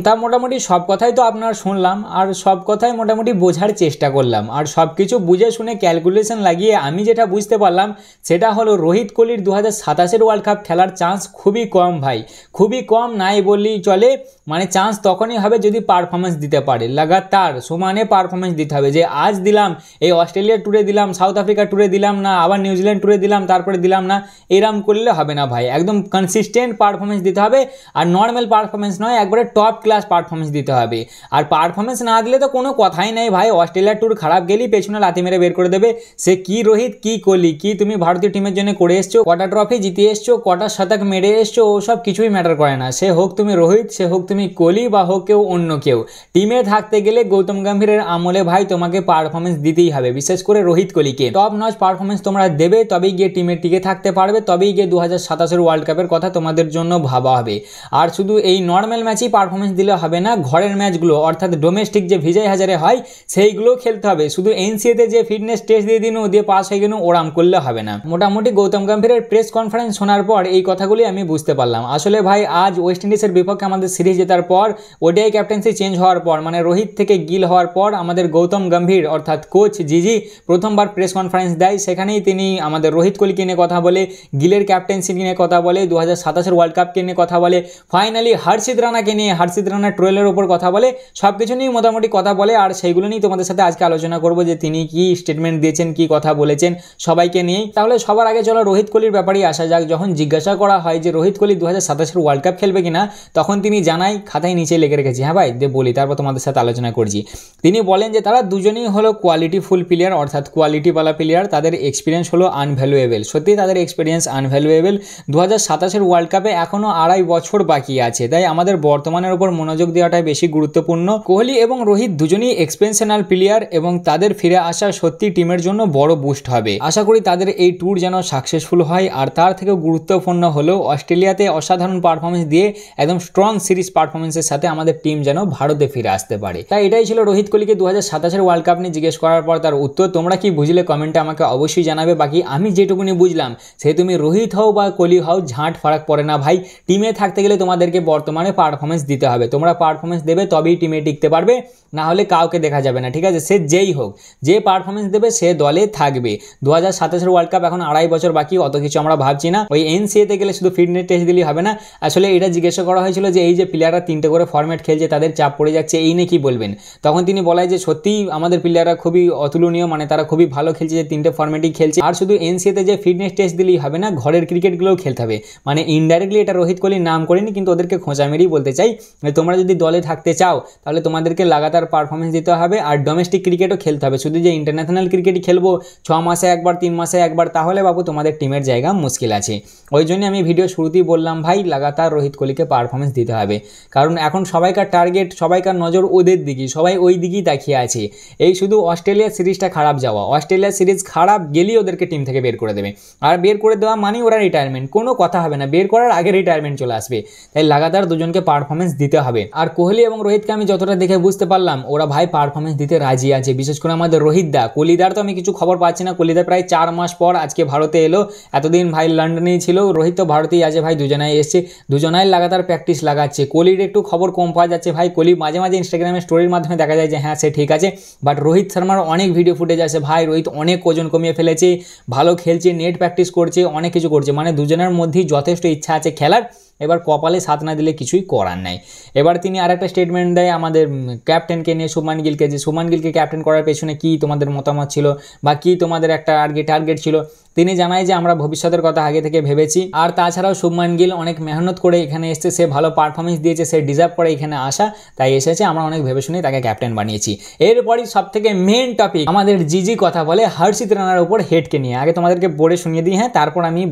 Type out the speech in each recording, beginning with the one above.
তা মোটামুটি সব কথাই তো আপনার শুনলাম আর সব কথাই মোটামুটি বোঝার চেষ্টা করলাম আর সব কিছু বুঝে শুনে ক্যালকুলেশন লাগিয়ে আমি যেটা বুঝতে পারলাম সেটা হলো রোহিত কোহলির 2027 ওয়ার্ল্ড কাপ খেলার চান্স খুবই কম ভাই, খুবই কম নাই বললেই চলে। মানে চান্স তখনই হবে যদি পারফরমেন্স দিতে পারে, লাগাতার সমানে পারফরমেন্স দিতে হবে। যে আজ দিলাম, এই অস্ট্রেলিয়া ট্যুরে দিলাম, সাউথ আফ্রিকা ট্যুরে দিলাম না, আবার নিউজিল্যান্ড ট্যুরে দিলাম, তারপরে দিলাম না, এরম করলে হবে না ভাই। একদম কনসিস্টেন্ট পারফরমেন্স দিতে হবে আর নর্মাল পারফরমেন্স নয়, একবারে টপ ক্লাস পারফরমেন্স দিতে হবে। আর পারফরমেন্স না দিলে তো কোনো কথাই নেই ভাই, অস্ট্রেলিয়ার ট্যুর খারাপ গেলেই পেছনে লাথি মেরে বের করে দেবে। সে কি রোহিত কি কোহলি, কি তুমি ভারতীয় টিমের জন্য করে এসছো, কটা ট্রফি জিতে এসছো, কটা শতক মেরে এসছো, ও সব কিছুই ম্যাটার করে না। সে হোক তুমি রোহিত, সে হোক তুমি কোহলি বা হোক কেউ অন্য কেউ, টিমে থাকতে গেলে গৌতম গম্ভীরের আমলে ভাই তোমাকে পারফরমেন্স দিতেই হবে। বিশেষ করে রোহিত কোহলিকে টপ নচ পারফরমেন্স তোমরা দেবে, তবেই গিয়ে টিমে টিকে থাকতে পারবে, তবেই গিয়ে 2027 ওয়ার্ল্ড কাপের কথা তোমাদের জন্য ভাবা হবে। আর শুধু এই নর্মাল ম্যাচেই পারফরমেন্স দিলে হবে না, ঘরের ম্যাচগুলো অর্থাৎ ডোমেস্টিক যে ভিজয় হাজারে হয় সেইগুলো খেলতে হবে। শুধু এনসিএতে যে ফিটনেস টেস্ট দিয়ে দিন দিয়ে পাস হয়ে গেল ওরাম করলে হবে না। মোটামুটি গৌতম গম্ভীরের প্রেস কনফারেন্স শোনার পর এই কথাগুলি আমি বুঝতে পারলাম। আসলে ভাই আজ ওয়েস্ট ইন্ডিজের বিপক্ষে আমাদের সিরিজ জেতার পর, ওডিআই ক্যাপ্টেন্সি চেঞ্জ হওয়ার পর, মানে রোহিত থেকে গিল হওয়ার পর আমাদের গৌতম গম্ভীর অর্থাৎ কোচ জিজি প্রথমবার প্রেস কনফারেন্স দেয়। সেখানেই তিনি আমাদের রোহিত কোহলিকে নিয়ে কথা বলে, গিলের ক্যাপ্টেন্সি নিয়ে কথা বলে, 2027 ওয়ার্ল্ড কাপকে নিয়ে কথা বলে, ফাইনালি হর্ষিত রানাকে নিয়ে, হর্ষিত রানা ট্রোয়েলের উপর কথা বলে, সব কিছু নিয়ে মোটামুটি কথা বলে। আর সেইগুলো নিয়ে তোমাদের সাথে আজকে আলোচনা করবো যে তিনি কি স্টেটমেন্ট দিয়েছেন, কি কথা বলেছেন সবাইকে নিয়ে। তাহলে সবার আগে চলো রোহিত কোহলির ব্যাপারেই আসা যাক। যখন জিজ্ঞাসা করা হয় যে রোহিত কোহলি 2027 ওয়ার্ল্ড কাপ খেলবে কিনা, তখন তিনি জানাই, খাতায় নিচে লিখে রেখেছি, হ্যাঁ ভাই দে বলি, তারপর তোমাদের সাথে আলোচনা করছি। তিনি বলেন যে তারা দুজনেই হলো কোয়ালিটিফুল প্লেয়ার অর্থাৎ কোয়ালিটিওয়ালা প্লেয়ার, তাদের এক্সপিরিয়েন্স হলো আনভ্যালুয়েবল। সত্যি তাদের এক্সপিরিয়েন্স আনভ্যালুয়েবল। 2027 ওয়ার্ল্ড কাপে এখনও 2.5 বছর বাকি আছে, তাই আমাদের বর্তমানের উপর মনোযোগ দেওয়াটাই বেশি গুরুত্বপূর্ণ। কোহলি এবং রোহিত দুজনেই এক্সপেনশনাল প্লেয়ার এবং তাদের ফিরে আসা সত্যি টিমের জন্য বড় বুস্ট হবে। আশা করি তাদের এই ট্যুর যেন সাকসেসফুল হয়। আর তার থেকেও গুরুত্বপূর্ণ হলো অস্ট্রেলিয়াতে অসাধারণ পারফরমেন্স দিয়ে একদম স্ট্রং সিরিজ পারফরমেন্সের সাথে আমাদের টিম যেন ভারতে ফিরে আসতে পারে। তাই এটাই ছিল রোহিত কোহলিকে 2027 ওয়ার্ল্ড কাপ নিয়ে জিজ্ঞেস করার পর তার উত্তর। তোমরা কি বুঝলে কমেন্টে আমাকে অবশ্যই জানাবে। বাকি আমি যেটুকুনি বুঝলাম, সে তুমি রোহিত হও বা কোহলি হও, ঝাঁট ফারাক পড়ে না ভাই। টিমে থাকতে গেলে তোমাদেরকে বর্তমানে পারফরমেন্স দিতে হবে। তোমরা পারফরমেন্স দেবে তবেই টিমে টিকতে পারবে, না হলে কাউকে দেখা যাবে না, ঠিক আছে? সে যেই হোক, যে পারফরমেন্স দেবে সে দলে থাকবে। 2027 ওয়ার্ল্ড কাপ এখন 2.5 বছর বাকি, অত কিছু আমরা ভাবছি না। ওই এনসিএতে গেলে শুধু ফিটনেস টেস্ট দিলেই হবে না। আসলে এটা জিজ্ঞাসা করা হয়েছিল যে এই যে প্লেয়াররা 3টে করে ফরম্যাট খেলছে, তাদের চাপ পড়ে যাচ্ছে, এই নিয়ে কি বলবেন? তখন তিনি বলায় যে সত্যিই আমাদের প্লেয়াররা খুবই অতুলনীয়, মানে তারা খুবই ভালো খেলছে যে 3টে ফরম্যাটই খেলছে। আর শুধু এনসিএতে যে ফিটনেস টেস্ট দিলেই হবে না, ঘরের ক্রিকেটগুলোও খেলতে হবে। মানে ইনডাইরেক্টলি এটা রোহিত কোহলির নাম করেনি, কিন্তু ওদেরকে খোঁচা মেরেই বলতে চাই তোমরা যদি দলে থাকতে চাও তাহলে তোমাদেরকে লাগাতার পারফরমেন্স দিতে হবে আর ডোমেস্টিক ক্রিকেটও খেলতে হবে। শুধু যে ইন্টারন্যাশনাল ক্রিকেটই খেলবো 6 মাসে একবার 3 মাসে একবার, তাহলে বাবু তোমাদের টিমের জায়গা মুশকিল আছে। ওই জন্য আমি ভিডিও শুরুতেই বললাম ভাই লাগাতার রোহিত কোহলিকে পারফরমেন্স দিতে হবে, কারণ এখন সবাইকার টার্গেট, সবাইকার নজর ওদের দিকেই, সবাই ওই দিকেই তাকিয়ে আছে। এই শুধু অস্ট্রেলিয়া সিরিজটা খারাপ যাওয়া, অস্ট্রেলিয়া সিরিজ খারাপ গেলেই ওদেরকে টিম থেকে বের করে দেবে। আর বের করে দেওয়া মানেই ওরা রিটায়ারমেন্ট, কোনো কথা হবে না, বের করার আগে রিটায়ারমেন্ট চলে আসবে। তাই লাগাতার দুজনকে পারফরমেন্স দিতে হবে। আর কোহলি এবং রোহিতকে আমি যতটা দেখে বুঝতে পারলাম, ওরা ভাই পারফরমেন্স দিতে রাজি আছে। বিশেষ করে আমাদের রোহিত দা, কোহলিদার তো আমি কিছু খবর পাচ্ছি না। কোহলিদা প্রায় 4 মাস পর আজকে ভারতে এলো, এতদিন ভাই লন্ডনেই ছিল। রোহিত তো ভারতেই আছে ভাই, দুজনাই এসছে, দুজনাই লাগাতার প্র্যাকটিস লাগাচ্ছে। কোহলির একটু খবর কম পাওয়া যাচ্ছে ভাই। কোহলি মাঝে মাঝে ইনস্টাগ্রামে স্টোরির মাধ্যমে দেখা যায় যে হ্যাঁ সে ঠিক আছে, বাট রোহিত শর্মার অনেক ভিডিও ফুটেজ আছে ভাই। রোহিত অনেক ওজন কমিয়ে ফেলেছে, ভালো খেলছে, নেট প্র্যাকটিস করছে, অনেক কিছু করছে। মানে দুজনের মধ্যেই যথেষ্ট ইচ্ছা আছে খেলার। এবার কপালে সাথ না দিলে কিছুই করার নাই। এবার তিনি আরেকটা স্টেটমেন্ট দেয় আমাদের ক্যাপ্টেনকে নিয়ে, শুভমান গিলকে, যে শুভমান গিলকে ক্যাপ্টেন করার পেছনে কি তোমাদের মতামত ছিল বা কি তোমাদের একটা টার্গেট ছিল। তিনি জানায় যে আমরা ভবিষ্যতের কথা আগে থেকে ভেবেছি। আর তাছাড়াও শুভমান গিল অনেক মেহনত করে এখানে এসছে, সে ভালো পারফরমেন্স দিয়েছে, সে ডিজার্ভ করে এখানে আসা, তাই এসেছে। আমরা অনেক ভেবে শুনেই তাকে ক্যাপ্টেন বানিয়েছি। এরপরই সব থেকে মেন টপিক আমাদের জিজি কথা বলে হর্ষিত রানার উপর হেডকে নিয়ে। আগে তোমাদেরকে পড়ে শুনিয়ে দিই, হ্যাঁ, তারপর আমি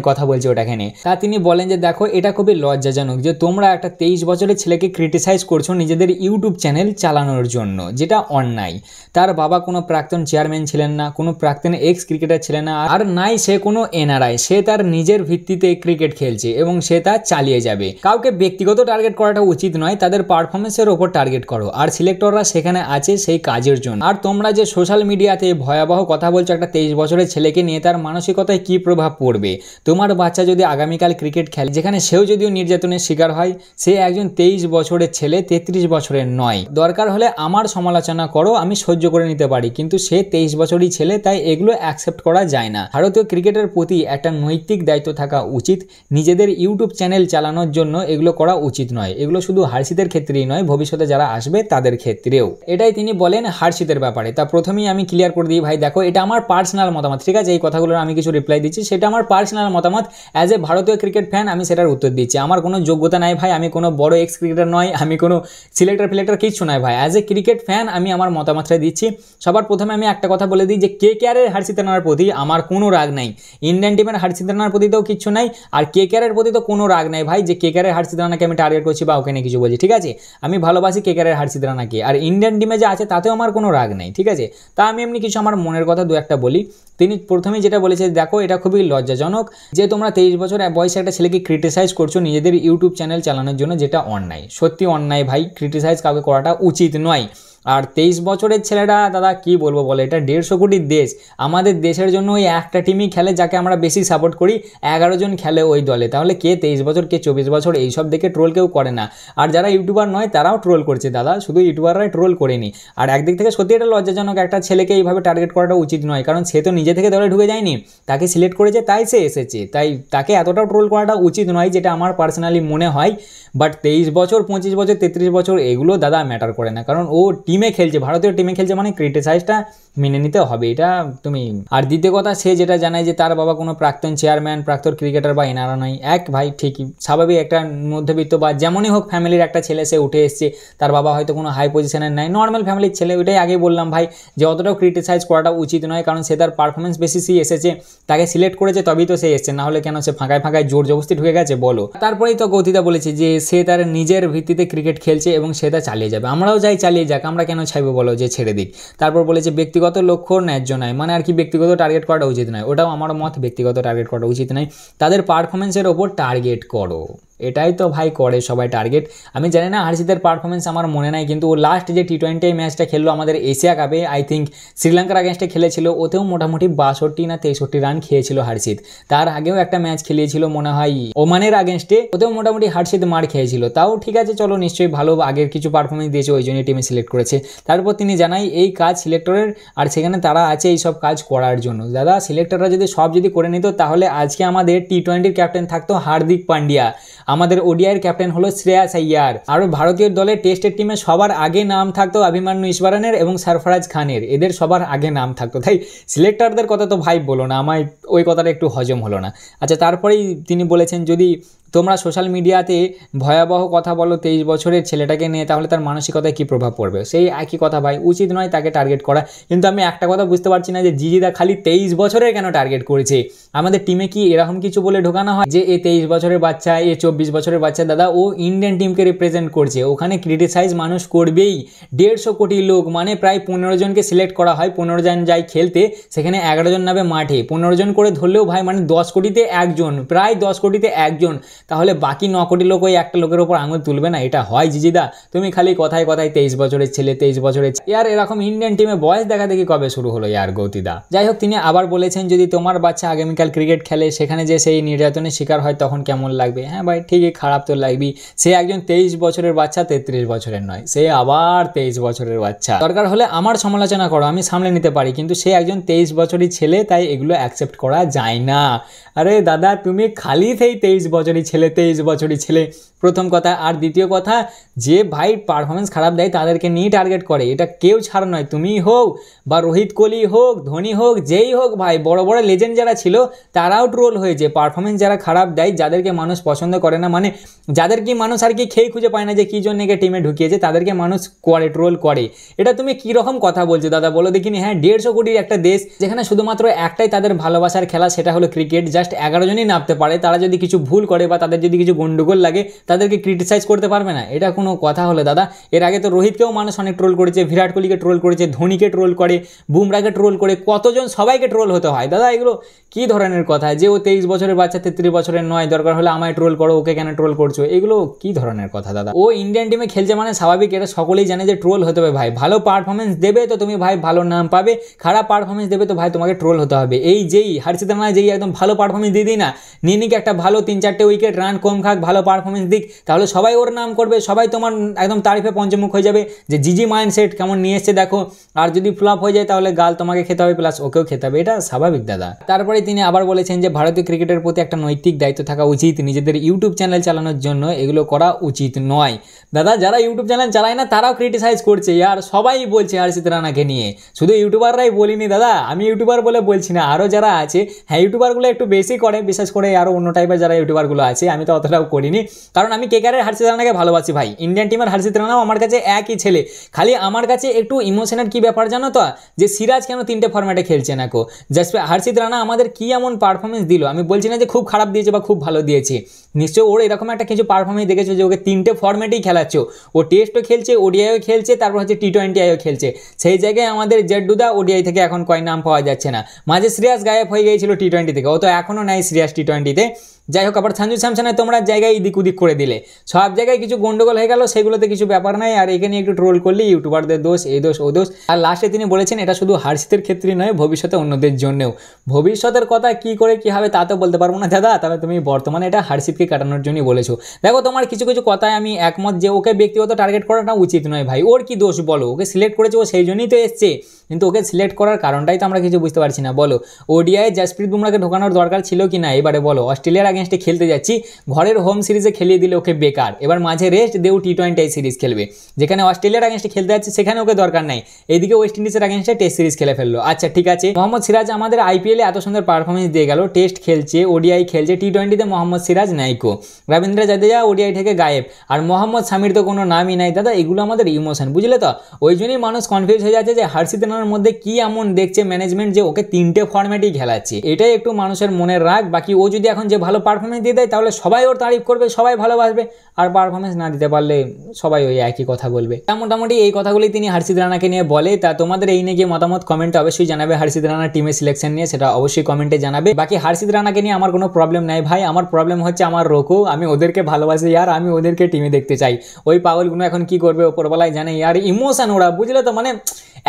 কথা বলছি ওটাকে নিয়ে। তা তিনি বলেন যে দেখো, এটা খুবই লজ্জাজনক যে তোমরা একটা 23 বছরের ছেলেকে ক্রিটিসাইজ করছো নিজেদের ইউটিউব চ্যানেল চালানোর জন্য, যেটা অন্যায়। তার বাবা কোনো প্রাক্তন চেয়ারম্যান ছিলেন না, কোনো প্রাক্তন এক্স ক্রিকেটার ছিলেন না, আর নাই সে কোনো এনআরআই। সে তার নিজের ভিত্তিতে ক্রিকেট খেলছে এবং সে তা চালিয়ে যাবে। কাউকে ব্যক্তিগত টার্গেট করাটা উচিত নয়, তাদের পারফরমেন্সের ওপর টার্গেট করো। আর সিলেক্টররা সেখানে আছে সেই কাজের জন্য। আর তোমরা যে সোশ্যাল মিডিয়াতে ভয়াবহ কথা বলছো একটা 23 বছরের ছেলেকে নিয়ে, তার মানসিকতায় কি প্রভাব পড়বে? তোমার বাচ্চা যদি আগামীকাল ক্রিকেট খেলে, যেখানে সেও যদি যদিও নির্যাতনের শিকার হয়, সে একজন 23 বছরের ছেলে, 33 বছরের নয়। দরকার হলে আমার সমালোচনা করো, আমি সহ্য করে নিতে পারি, কিন্তু সে 23 বছরই ছেলে, তাই এগুলো অ্যাকসেপ্ট করা যায় না। ভারতীয় ক্রিকেটের প্রতি একটা নৈতিক দায়িত্ব থাকা উচিত। নিজেদের ইউটিউব চ্যানেল চালানোর জন্য এগুলো করা উচিত নয়। এগুলো শুধু হার্ষিতের ক্ষেত্রেই নয়, ভবিষ্যতে যারা আসবে তাদের ক্ষেত্রেও। এটাই তিনি বলেন হার্ষিতের ব্যাপারে। তা প্রথমেই আমি ক্লিয়ার করে দিই ভাই, দেখো এটা আমার পার্সোনাল মতামত, ঠিক আছে? এই কথাগুলোর আমি কিছু রিপ্লাই দিচ্ছি, সেটা আমার পার্সোনাল মতামত। অ্যাজ এ ভারতীয় ক্রিকেট ফ্যান আমি সেটার উত্তর দিচ্ছি। আমার কোনো যোগ্যতা নাই ভাই, আমি কোনো বড় এক্স ক্রিকেটার নয়, আমি কোনো সিলেক্টর কিচ্ছু নয় ভাই। অ্যাজ এ ক্রিকেট ফ্যান আমি আমার মতামতটা দিচ্ছি। সবার প্রথমে আমি একটা কথা বলে দিই যে কেকেআরের হার্ষিত রানার প্রতি আমার কোনো রাগ নাই, ইন্ডিয়ান টিমের হার্ষিত রানার প্রতিতেও কিচ্ছু নাই, আর কেকেআরের প্রতি তো কোনো রাগ নাই ভাই যে কেকেআরের হার্ষিত রানাকে আমি টার্গেট করছি বা ওকে নিয়ে কিছু বলছি, ঠিক আছে? আমি ভালোবাসি কেকেআরের হার্ষিত রানাকে, আর ইন্ডিয়ান টিমে যে আছে তাতেও আমার কোনো রাগ নেই, ঠিক আছে? তা আমি এমনি কিছু আমার মনের কথা দু একটা বলি। তিনি প্রথমেই যেটা বলেছে, দেখো এটা খুবই লজ্জাজনক যে তোমরা 23 বছর বয়সে একটা ছেলেকে ক্রিটিসাইজ করছো নিজেদের ইউটিউব চ্যানেল চালানোর জন্য, যেটা অন্যায়, সত্যি অন্যায় ভাই। ক্রিটিসাইজ কাউকে করাটা উচিত নয়। আর 23 বছরের ছেলেটা দাদা কি বলবো বলে, এটা 150 কোটির দেশ, আমাদের দেশের জন্য ওই একটা টিমই খেলে যাকে আমরা বেশি সাপোর্ট করি, 11 জন খেলে ওই দলে, তাহলে কে 23 বছর কে 24 বছর এইসব দেখে ট্রোল কেউ করে না। আর যারা ইউটিউবার নয় তারাও ট্রোল করছে দাদা, শুধু ইউটিউবাররাই ট্রোল করেনি। আর একদিক থেকে সত্যি এটা লজ্জাজনক, একটা ছেলেকে এইভাবে টার্গেট করাটা উচিত নয়, কারণ সে তো নিজে থেকে দলে ঢুকে যায়নি, তাকে সিলেক্ট করেছে তাই সে এসেছে, তাই তাকে এতটাও ট্রোল করাটা উচিত নয়, যেটা আমার পার্সোনালি মনে হয়। বাট 23 বছর 25 বছর 33 বছর এগুলো দাদা ম্যাটার করে না, কারণ ও টিমে খেলছে, ভারতীয় টিমে খেলছে, মানে ক্রিটিসাইজটা মেনে নিতে হবে, এটা তুমি। আর দ্বিতীয় কথা, সে যেটা জানায় যে তার বাবা কোনো প্রাক্তন চেয়ারম্যান, প্রাক্তন ক্রিকেটার বা এনারা নাই, এক ভাই ঠিকই, স্বাভাবিক একটা মধ্যবিত্ত বা যেমনই হোক ফ্যামিলির একটা ছেলে, সে উঠে এসছে, তার বাবা হয়তো কোনো হাই পজিশনের নাই, নর্মাল ফ্যামিলির ছেলে, ওইটাই আগে বললাম ভাই যে অতটাও ক্রিটিসাইজ করাটা উচিত নয়, কারণ সে তার পারফরমেন্স বেসিসই এসেছে, তাকে সিলেক্ট করেছে তবেই তো সে এসছে, না হলে কেন সে ফাঁকায় জোর জবরদস্তি ঢুকে গেছে বলো? তারপরেই তো গৌতিদা বলেছে যে সে তার নিজের ভিত্তিতে ক্রিকেট খেলছে এবং সে তা চালিয়ে যাবে, আমরাও চাই চালিয়ে যাক, আমরা কেন চাইবো বলো যে ছেড়ে দিক? তারপর বলেছে ব্যক্তিগত লক্ষ্য ন্যায্য নয়, মানে আর কি ব্যক্তিগত টার্গেট করাটা উচিত নয়, ওটাও আমার মত, ব্যক্তিগত টার্গেট করা উচিত নয়, তাদের পারফরমেন্সের ওপর টার্গেট করো, এটাই তো ভাই করে সবাই টার্গেট। আমি জানি না হার্ষিতের পারফরমেন্স আমার মনে নাই, কিন্তু ও লাস্ট যে T20 ম্যাচটা খেললো আমাদের এশিয়া কাপে, আই থিঙ্ক শ্রীলঙ্কার আগেনস্টে খেলেছিল, ওতেও মোটামুটি 62 না 63 রান খেয়েছিল হার্ষিত। তার আগেও একটা ম্যাচ খেলিয়েছিল মনে হয় ওমানের আগেনস্টে, ওতেও মোটামুটি হার্ষিত মার খেয়েছিল, তাও ঠিক আছে চলো, নিশ্চয়ই ভালো আগের কিছু পারফরমেন্স দিয়েছে, ওই জন্যই টিমে সিলেক্ট করেছে। তারপর তিনি জানাই এই কাজ সিলেক্টরের, আর সেখানে তারা আছে এই সব কাজ করার জন্য। দাদা সিলেক্টররা যদি সব করে নিত, তাহলে আজকে আমাদের T20 ক্যাপ্টেন থাকতো হার্দিক পান্ডিয়া, আমাদের ওডিআইয়ের ক্যাপ্টেন হলো শ্রেয়াস আইয়ার, আর ভারতীয় দলের টেস্টের টিমে সবার আগে নাম থাকতো অভিমন্যু ইসবারানের এবং সরফরাজ খানের, এদের সবার আগে নাম থাকতো। তাই সিলেক্টরদের কথা তো ভাই বলো না, আমায় ওই কথাটা একটু হজম হলো না। আচ্ছা, তারপরেই তিনি বলেছেন যদি তোমরা সোশ্যাল মিডিয়াতে ভয়াবহ কথা বলো 23 বছরের ছেলেটাকে নিয়ে, তাহলে তার মানসিকতায় কী প্রভাব পড়বে? সেই একই কথা ভাই, উচিত নয় তাকে টার্গেট করা। কিন্তু আমি একটা কথা বুঝতে পারছি না যে জিজিদা খালি 23 বছরের কেন টার্গেট করেছে? আমাদের টিমে কি এরকম কিছু বলে ঢোকানো হয় যে এ 23 বছরের বাচ্চা, এ 24 বছরের বাচ্চা? দাদা ও ইন্ডিয়ান টিমকে রিপ্রেজেন্ট করছে, ওখানে ক্রিটিসাইজ মানুষ করবেই। 150 কোটি লোক, মানে প্রায় 15 জনকে সিলেক্ট করা হয়, 15 জন যায় খেলতে, সেখানে 11 জন নামে মাঠে, 15 জন করে ধরলেও ভাই মানে 10 কোটিতে একজন, প্রায় 10 কোটিতে একজন, তাহলে বাকি 9 কোটি লোক ওই একটা লোকের ওপর আঙুল তুলবে না? এটা হয় জিজিদা? তুমি খালি কথায় 23 বছরের ছেলে, 23 বছরের, ইয়ার এরকম ইন্ডিয়ান টিমে বয়স দেখা দেখি কবে শুরু হলো ইয়ার গৌতিদা? যাই হোক, তিনি আবার বলেছেন যদি তোমার বাচ্চা আগামীকাল ক্রিকেট খেলে, সেখানে যে সেই নির্যাতনের শিকার হয়, তখন কেমন লাগবে? হ্যাঁ ভাই ঠিকই, খারাপ তো লাগবেই। সে একজন 23 বছরের বাচ্চা, 33 বছরের নয়, সে আবার 23 বছরের বাচ্চা। দরকার হলে আমার সমালোচনা করো, আমি সামলে নিতে পারি, কিন্তু সে একজন 23 বছরই ছেলে, তাই এগুলো অ্যাকসেপ্ট করা যায় না। আরে দাদা তুমি খালি সেই 23 বছরই ছেলে, 23 বছরই ছেলে, প্রথম কথা। আর দ্বিতীয় কথা, যে ভাই পারফরমেন্স খারাপ দেয় তাদেরকে নিয়ে টার্গেট করে, এটা কেউ ছাড় নয়, তুমি হোক বা রোহিত কোহলি হোক, ধোনি হোক, যেই হোক ভাই, বড় বড় লেজেন্ড যারা ছিল তারাও ট্রোল হয়েছে। পারফরমেন্স যারা খারাপ দেয়, যাদেরকে মানুষ পছন্দ করে না, মানে যাদের কি মানুষ আর কি খেয়ে খুঁজে পায় না যে কী জন্য টিমে ঢুকিয়েছে, তাদেরকে মানুষ করে, ট্রোল করে। এটা তুমি কীরকম কথা বলছো দাদা বলো দেখিনি? হ্যাঁ 150 কোটির একটা দেশ, যেখানে শুধুমাত্র একটাই তাদের ভালোবাসার খেলা, সেটা হলো ক্রিকেট, জাস্ট 11 জনই নামতে পারে, তারা যদি কিছু ভুল করে বা তাদের যদি কিছু গন্ডগোল লাগে, তাদেরকে ক্রিটিসাইজ করতে পারবে না? এটা কোনো কথা হলো দাদা? এর আগে তো রোহিতকেও মানুষ অনেক ট্রোল করেছে, বিরাট কোহলিকে ট্রোল করেছে, ধোনিকে ট্রোল করে, বুমরাকে ট্রোল করে, কতজন সবাইকে ট্রোল হতে হয় দাদা। এগুলো কি ধরনের কথা যে ও 23 বছরের বাচ্চা, 33 বছরের নয়, দরকার হলে আমায় ট্রোল করো, ওকে কেন ট্রোল করছো? এগুলো কি ধরনের কথা দাদা? ও ইন্ডিয়ান টিমে খেলছে মানে স্বাভাবিক, এটা সকলেই জানে যে ট্রোল হতে হবে ভাই। ভালো পারফরমেন্স দেবে তো তুমি ভাই ভালো নাম পাবে, খারাপ পারফরমেন্স দেবে তো ভাই তোমাকে ট্রোল হতে হবে। এই যেই হার্ষিত রানা যেই একদম ভালো পারফরমেন্স দিয়ে দিই না, নিয়ে নিকে একটা ভালো 3-4টে উইকেট উইকেট রান কম খাক ভালো পারফরমেন্স দিক তাহলে সবাই ওর নাম করবে, সবাই তোমার একদম তারিফে পঞ্চমুখ হয়ে যাবে যে জিজি মাইন্ডসেট কেমন নিয়ে এসছে দেখো। আর যদি ফ্লপ হয়ে যায় তাহলে গাল তোমাকে খেতে হবে প্লাস ওকেও খেতে হবে, এটা স্বাভাবিক দাদা। তারপরে তিনি আবার বলেছেন যে ভারতীয় ক্রিকেটের প্রতি একটা নৈতিক দায়িত্ব থাকা উচিত, নিজেদের ইউটিউব চ্যানেল চালানোর জন্য এগুলো করা উচিত নয়। দাদা যারা ইউটিউব চ্যানেল চালায় না তারাও ক্রিটিসাইজ করছে আর সবাই বলছে হর্ষিত রানাকে নিয়ে, শুধু ইউটিউবাররাই বলিনি দাদা, আমি ইউটিউবার বলে বলছি না, আরও যারা আছে হ্যাঁ ইউটিউবারগুলো একটু বেশি করে, বিশেষ করে আরও অন্য টাইপের যারা ইউটিউবারগুলো আছে, আমি তো অতটাও করিনি কারণ আমি কেকেআরের হর্ষিত রানাকে ভালোবাসি ভাই, ইন্ডিয়ান টিমের হর্ষিত রানাও আমার কাছে একই ছেলে। খালি আমার কাছে একটু ইমোশনের কি ব্যাপার জানো তো, যে সিরাজ কেন 3টে ফরম্যাটে খেলছে না কো, জাস্ট হর্ষিত রানা আমাদের কি এমন পারফরমেন্স দিল, আমি বলছি না যে খুব খারাপ দিয়েছে বা খুব ভালো দিয়েছে, নিশ্চয়ই ওর এরকম একটা কিছু পারফরমেন্স দেখেছো যে ওকে 3টে ফরম্যাটেই খেলাচ্ছ, ও টেস্টও খেলছে, ওডিআইও খেলছে, তারপর হচ্ছে টি20আইও খেলছে, সেই জায়গায় আমাদের জেড্ডুদা ওডিআই থেকে এখন কয় নাম পাওয়া যাচ্ছে না, মাঝে শ্রেয়াস গায়েব হয়ে গিয়েছিল টি20 থেকে, ও তো এখনও নাই শ্রেয়াস টি20তে। যাই হোক, আবার সঞ্জু স্যামসনের তোমরা জায়গায় এদিক ওদিক করে দিলে, সব জায়গায় কিছু গন্ডগোল হয়ে গেল, সেগুলোতে কিছু ব্যাপার নাই, আর এখানে একটু ট্রোল করলে ইউটিউবারদের দোষ, এই দোষ ও দোষ। আর লাস্টে তিনি বলেছেন এটা শুধু হর্ষিতের ক্ষেত্রে নয়, ভবিষ্যতে অন্যদের জন্যও, ভবিষ্যতের কথা কি করে কি হবে তা তো বলতে পারবো না দাদা, তবে তুমি বর্তমানে এটা হর্ষিতকে কাটানোর জন্যই বলেছো। দেখো তোমার কিছু কিছু কথায় আমি একমত যে ওকে ব্যক্তিগত টার্গেট করাটা উচিত নয় ভাই, ওর কি দোষ বলো, ওকে সিলেক্ট করেছে ও সেই জন্যই তো এসছে, কিন্তু ওকে সিলেক্ট করার কারণটাই তো আমরা কিছু বুঝতে পারছি না। বলো ওডিআই জাসপ্রীত বুমরাকে ঢোকানোর দরকার ছিল কি না, এবারে বলো অস্ট্রেলিয়ার আগেনস্টে খেলতে যাচ্ছি, ঘরের হোম সিরিজে খেলিয়ে দিলে ওকে বেকার, এবার মাঝে রেস্ট দেও টি20 সিরিজ খেলবে, যেখানে অস্ট্রেলিয়ার আগেনস্টে খেলতে যাচ্ছে সেখানে ওকে দরকার নাই, এইদিকে ওয়েস্ট ইন্ডিজের আগেনস্টে টেস্ট সিরিজ খেলে ফেললো। আচ্ছা ঠিক আছে, মোহাম্মদ সিরাজ আমাদের আইপিএলে এত সুন্দর পারফরমেন্স দিয়ে গেল, টেস্ট খেলছে, ওডিআই খেলছে, টি20তে মোহাম্মদ সিরাজ নাইকো, রবীন্দ্র জাদেজা ওডিআই থেকে গায়েব, আর মোহাম্মদ শামির তো কোনো নামই নাই দাদা, এগুলো আমাদের ইমোশন, বুঝলে তো, ওই জন্যই মানুষ কনফিউজ হয়ে যাচ্ছে যে হর্ষিত রানার মধ্যে কি এমন দেখছে ম্যানেজমেন্ট যে ওকে 3টে ফরম্যাটেই খেলাচ্ছে, এটাই একটু মানুষের মনের রাগ। বাকি ও যদি এখন যে ভালো পারফরমেন্স দিয়ে দেয় তাহলে সবাই ওর তারিফ করবে, সবাই ভালোবাসবে, আর পারফরমেন্স না দিতে পারলে সবাই ওই একই কথা বলবে। মোটামুটি এই কথাগুলি তিনি হর্ষিত রানাকে নিয়ে বলে। তা তোমাদের এই নিয়ে মতামত কমেন্টে অবশ্যই জানাবে, হর্ষিত রানার টিমের সিলেকশন নিয়ে সেটা অবশ্যই কমেন্টে জানাবে। বাকি হর্ষিত রানাকে নিয়ে আমার কোনো প্রবলেম নাই ভাই, আমার প্রবলেম হচ্ছে আমার রোকো, আমি ওদেরকে ভালোবাসি আর আমি ওদেরকে টিমে দেখতে চাই, ওই পাগলগুলো এখন কি করবে ওপরবেলায় জানে, আর ইমোশন ওরা, বুঝলে তো, মানে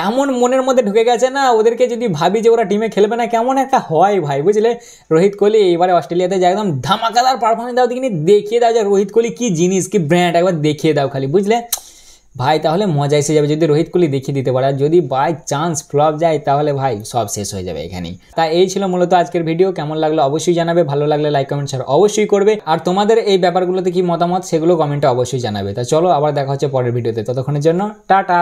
এমন মনের মধ্যে ঢুকে গেছে না, ওদেরকে যদি ভাবি যে ওরা টিমে খেলবে না কেমন একটা হয় ভাই, বুঝলে। রোহিত কোহলি এবারে অস্ট্রেলিয়াতে যায় একদম ধামাকাদার পারফরমেন্স দাও, দেখিনি দেখিয়ে দাও যে রোহিত কোহলি কি জিনিস, কি ব্র্যান্ড, একবার দেখিয়ে দাও খালি, বুঝলে ভাই, তাহলে মজা এসে যাবে যদি রোহিত কোহলি দেখিয়ে দিতে পারে, আর যদি বাই চান্স ফ্লপ যায় তাহলে ভাই সব শেষ হয়ে যাবে এখানেই। তাই এই ছিল মূলত আজকের ভিডিও, কেমন লাগলো অবশ্যই জানাবে, ভালো লাগলে লাইক কমেন্ট শেয়ার অবশ্যই করবে, আর তোমাদের এই ব্যাপারগুলোতে কি মতামত সেগুলো কমেন্টে অবশ্যই জানাবে। তা চলো আবার দেখা হচ্ছে পরের ভিডিওতে, ততক্ষণের জন্য টাটা।